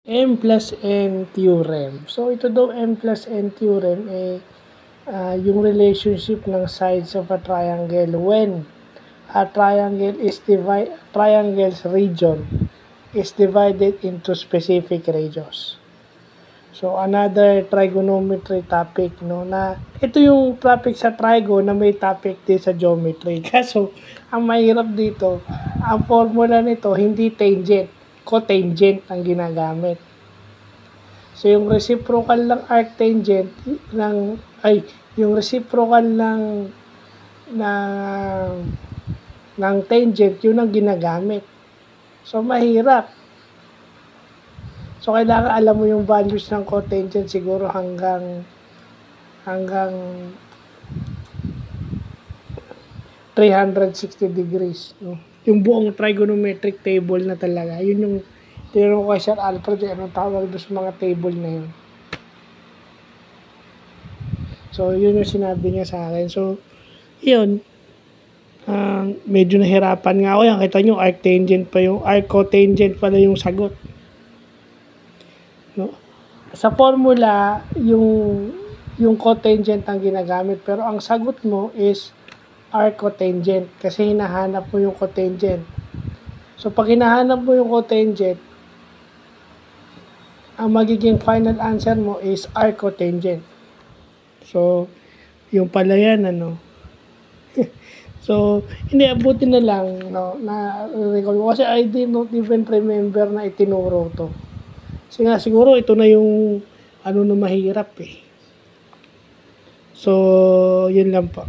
M plus N theorem. So, ito daw M plus N theorem yung relationship ng sides of a triangle when a triangle's region is divided into specific radius. So, another trigonometry topic, no, na ito yung topic sa trigo na may topic din sa geometry. Kaso, ang mahirap dito, ang formula nito, hindi tangent, cotangent ang ginagamit. So, yung reciprocal ng arctangent, yung reciprocal ng tangent, yun ang ginagamit. So, mahirap. So, kailangan alam mo yung values ng cotangent siguro hanggang 360 degrees. No? Yung buong trigonometric table na talaga. Yun yung tinanong ko kay Sir Alfred, anong tawag doon sa mga table na yun. So, yun yung sinabi niya sa akin. So, yun. Medyo nahirapan nga ako yan. Kita nyo, arctangent pala yung sagot. No? Sa formula, yung cotangent ang ginagamit. Pero ang sagot mo is arcotangent. Kasi hinahanap mo yung cotangent. So, pag hinahanap mo yung cotangent, ang magiging final answer mo is arcotangent. So, yung pala yan, ano. So, hindi, abuti na lang, no, na-recall ko. Kasi I did not even remember na itinuro to. Kasi nga, siguro ito na yung, na mahirap eh. So, yun lang po.